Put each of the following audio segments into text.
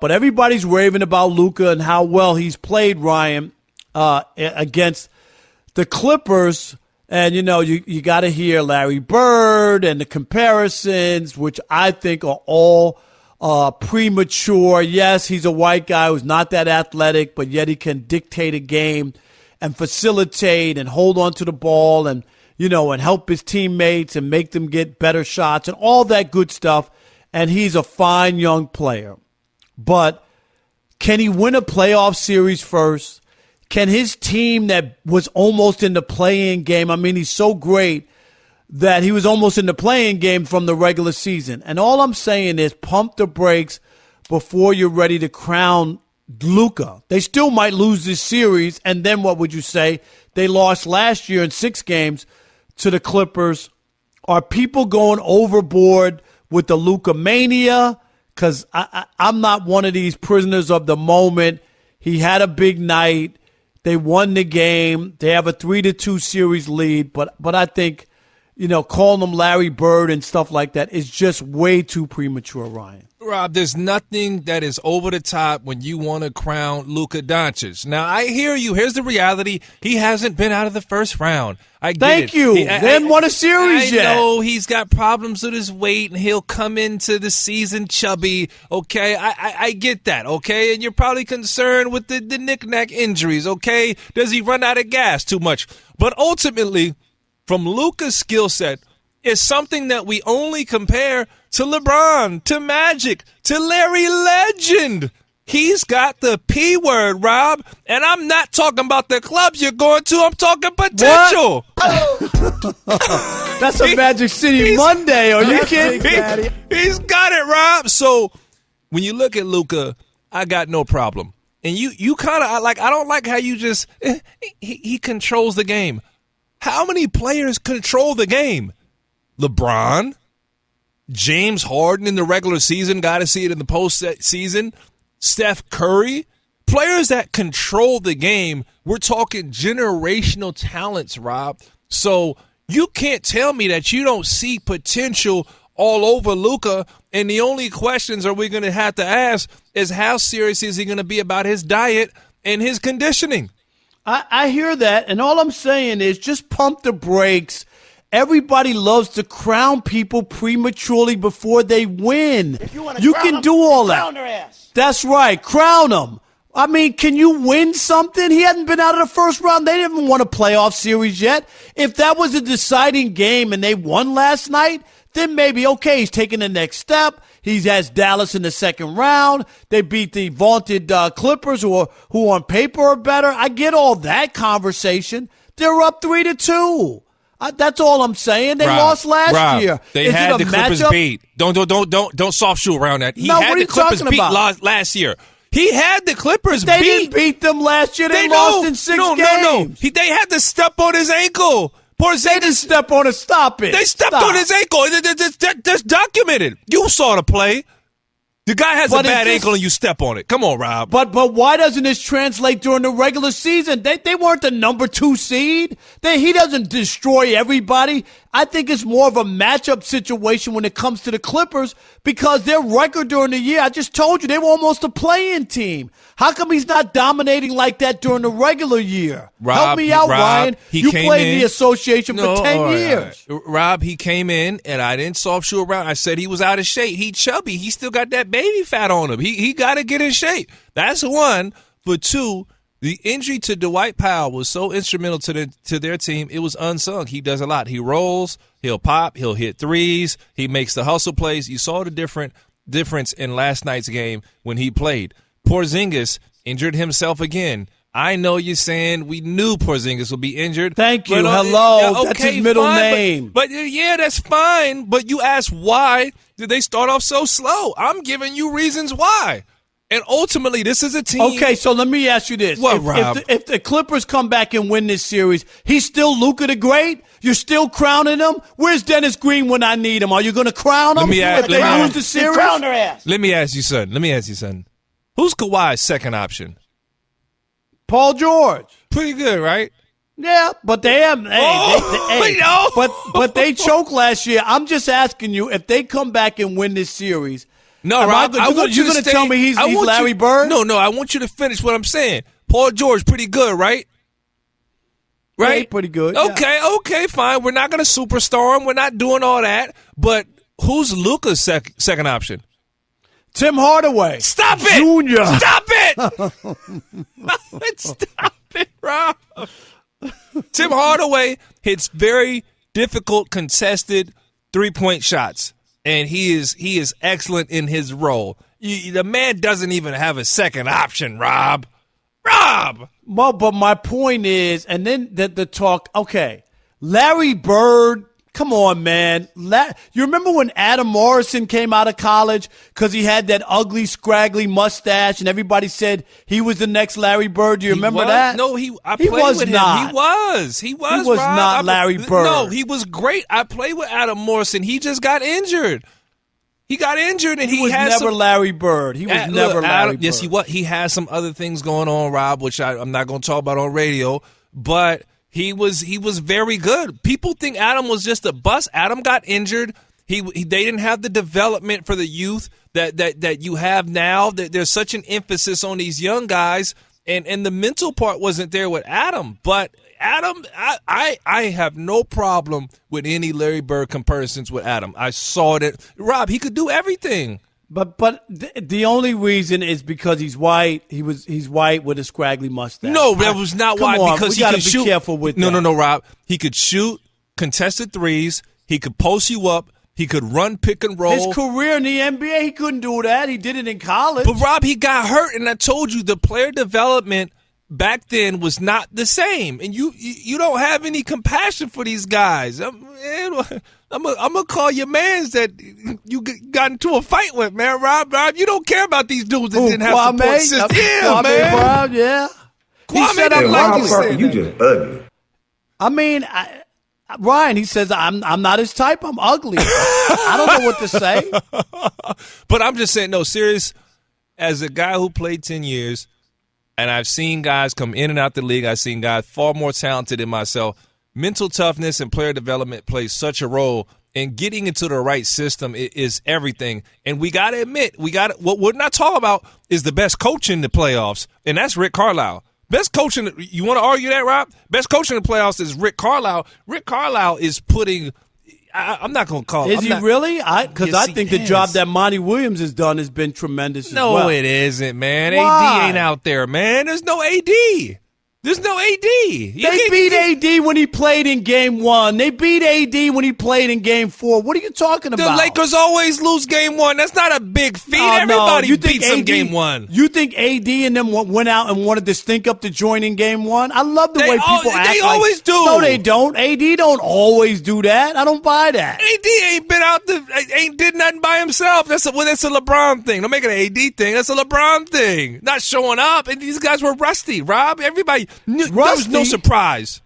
But everybody's raving about Luka and how well he's played, Ryan, against the Clippers. And, you got to hear Larry Bird and the comparisons, which I think are all premature. Yes, he's a white guy who's not that athletic, but yet he can dictate a game and facilitate and hold on to the ball and, and help his teammates and make them get better shots and all that good stuff. And he's a fine young player. But can he win a playoff series first? Can his team that was almost in the play-in game, he's so great that he was almost in the play-in game from the regular season. And all I'm saying is pump the brakes before you're ready to crown Luka. They still might lose this series, and then what would you say? They lost last year in 6 games to the Clippers. Are people going overboard with the Luka mania? Because I'm not one of these prisoners of the moment. He had a big night. They won the game. They have a 3-2 series lead. But I think, calling him Larry Bird and stuff like that is just way too premature, Ryan. Rob, there's nothing that is over the top when you want to crown Luka Doncic. Now, I hear you. Here's the reality. He hasn't been out of the first round. I get Thank it. you. They haven't won a series yet. I know he's got problems with his weight, and he'll come into the season chubby, okay? I get that, okay? And you're probably concerned with the knick-knack injuries, okay? Does he run out of gas too much? But ultimately, from Luka's skill set, is something that we only compare to LeBron, to Magic, to Larry Legend. He's got the P word, Rob, and I'm not talking about the clubs you're going to. I'm talking potential. That's a Magic City Monday. Are you kidding? He's got it, Rob. So when you look at Luka, I got no problem. And you kind of I don't like how you just he controls the game. How many players control the game? LeBron, James Harden in the regular season, got to see it in the postseason. Steph Curry, players that control the game. We're talking generational talents, Rob. So you can't tell me that you don't see potential all over Luka. And the only questions are we going to have to ask is how serious is he going to be about his diet and his conditioning? I hear that, and all I'm saying is just pump the brakes. Everybody loves to crown people prematurely before they win. If you can do all that. Crown their ass. That's right. Crown them. Can you win something? He hadn't been out of the first round. They didn't win a playoff series yet. If that was a deciding game and they won last night, then maybe, okay, he's taking the next step. He has Dallas in the second round. They beat the vaunted Clippers who on paper are better. I get all that conversation. They're up 3-2. That's all I'm saying. They lost last year. They had the Clippers beat. Don't soft shoe around that. He had the Clippers beat last year. He had the Clippers beat. They didn't beat them last year. They lost in 6 games. No. They had to step on his ankle. They didn't step on it. Stop it. They stepped on his ankle. That's documented. You saw the play. The guy has a bad ankle and you step on it. Come on, Rob. But why doesn't this translate during the regular season? They weren't the number 2 seed. He doesn't destroy everybody. I think it's more of a matchup situation when it comes to the Clippers because their record during the year, I just told you, they were almost a play-in team. How come he's not dominating like that during the regular year? Help me out, Ryan. You played in the association for 10 years. Rob, he came in, and I didn't soft shoe around. I said he was out of shape. He chubby. He still got that baby fat on him. He got to get in shape. That's one. For two, the injury to Dwight Powell was so instrumental to their team, it was unsung. He does a lot. He rolls, he'll pop, he'll hit threes, he makes the hustle plays. You saw the difference in last night's game when he played. Porzingis injured himself again. I know you're saying we knew Porzingis would be injured. Thank you. Hello. That's his middle name. But yeah, that's fine. But you asked why did they start off so slow? I'm giving you reasons why. And ultimately, this is a team. Okay, so let me ask you this. Rob? If the Clippers come back and win this series, he's still Luka the Great? You're still crowning him? Where's Dennis Green when I need him? Are you going to crown him if they lose the series? Crown their ass. Let me ask you something. Who's Kawhi's second option? Paul George. Pretty good, right? Yeah, but they have. But they choked last year. I'm just asking you, if they come back and win this series, No, Rob, you're going to tell me he's Larry Bird? No, I want you to finish what I'm saying. Paul George, pretty good, right? Right? Yeah, pretty good. Okay, fine. We're not going to superstar him. We're not doing all that. But who's Luka's second option? Tim Hardaway. Stop it! Junior. Stop it! Stop it, Rob. Tim Hardaway hits very difficult, contested three-point shots, and he is excellent in his role. The man doesn't even have a second option, Rob. Well, but my point is, and then the talk, okay, Larry Bird, come on, man. You remember when Adam Morrison came out of college because he had that ugly, scraggly mustache, and everybody said he was the next Larry Bird? Do you remember that? No, I played with him. Not. He was. He was not Larry Bird. No, he was great. I played with Adam Morrison. He just got injured. He got injured, and he was never Larry Bird. He was never Larry Bird. Yes, he was. He has some other things going on, Rob, which I'm not going to talk about on radio. But he was very good. People think Adam was just a bust. Adam got injured. They didn't have the development for the youth that you have now. There's such an emphasis on these young guys, and the mental part wasn't there with Adam. But Adam, I have no problem with any Larry Bird comparisons with Adam. I saw it. Rob, he could do everything. But the only reason is because he's white. He's white with a scraggly mustache. No, that was not why. Because we he could shoot. Be careful with no, that. No, Rob. He could shoot contested threes. He could post you up. He could run pick and roll. His career in the NBA, he couldn't do that. He did it in college. But Rob, he got hurt, and I told you the player development back then was not the same, and you don't have any compassion for these guys. I'm gonna call your mans that you got into a fight with, man. Rob, you don't care about these dudes that didn't have support system. Yeah, man. Rob, yeah. Kwame said Rob Parker, you just ugly. I mean, Ryan, he says I'm not his type. I'm ugly. I don't know what to say. But I'm just saying, no, serious. As a guy who played 10 years. And I've seen guys come in and out the league. I've seen guys far more talented than myself. Mental toughness and player development plays such a role. And getting into the right system is everything. And we got to admit, what we're not talking about is the best coach in the playoffs, and that's Rick Carlisle. Best coach in you want to argue that, Rob? Best coach in the playoffs is Rick Carlisle. Rick Carlisle is putting I'm not going to call. Is he really? Because I think the job that Monty Williams has done has been tremendous as well. No, it isn't, man. Why? AD ain't out there, man. There's no AD. There's no AD. They beat AD when he played in Game 1. They beat AD when he played in Game 4. What are you talking about? The Lakers always lose Game 1. That's not a big feat. Everybody beats them Game 1. You think AD and them went out and wanted to stink up the joint in Game 1? I love the way people act. They always do. No, they don't. AD don't always do that. I don't buy that. AD ain't been out ain't did nothing by himself. That's a LeBron thing. Don't make it an AD thing. That's a LeBron thing. Not showing up. And these guys were rusty, Rob. Everybody there was no surprise.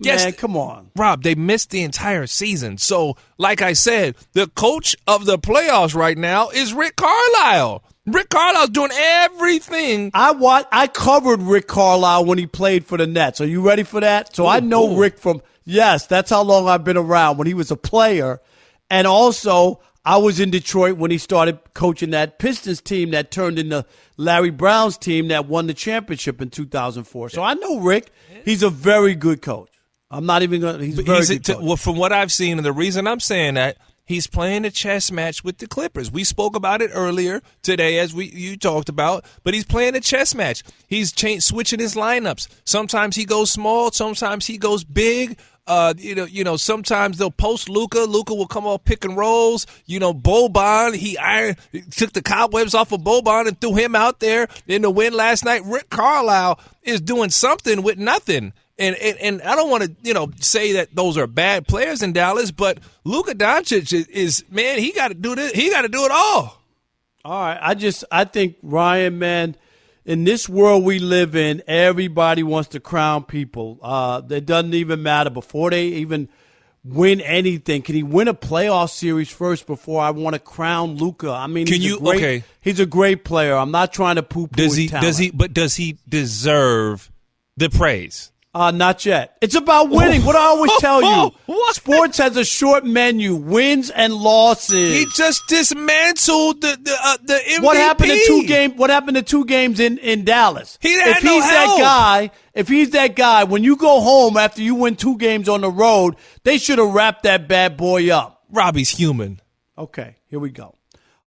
Yes, man, come on. Rob, they missed the entire season. So, like I said, the coach of the playoffs right now is Rick Carlisle. Rick Carlisle's doing everything. I covered Rick Carlisle when he played for the Nets. Are you ready for that? So I know Rick from, yes, that's how long I've been around, when he was a player. And also, I was in Detroit when he started coaching that Pistons team that turned into Larry Brown's team that won the championship in 2004. So I know Rick. He's a very good coach. I'm not even going to – he's very good coach. Well, from what I've seen, and the reason I'm saying that, he's playing a chess match with the Clippers. We spoke about it earlier today, as you talked about, but he's playing a chess match. He's switching his lineups. Sometimes he goes small. Sometimes he goes big. Sometimes they'll post Luka. Luka will come off pick and rolls. Boban, he took the cobwebs off of Boban and threw him out there in the win last night. Rick Carlisle is doing something with nothing. And I don't want to, say that those are bad players in Dallas, but Luka Doncic is man, he got to do this. He got to do it all. All right. I think, Ryan, man, in this world we live in, everybody wants to crown people. It doesn't even matter before they even win anything. Can he win a playoff series first before I want to crown Luka? I mean, he's a great player. I'm not trying to poo-poo his talent. Does he deserve the praise? Not yet. It's about winning. What I always tell you, What? sports has a short menu, wins and losses. He just dismantled the MVP. What happened to two games in Dallas? He had if no he's help. if he's that guy, when you go home after you win 2 games on the road, they should have wrapped that bad boy up. Robbie's human. Okay, here we go.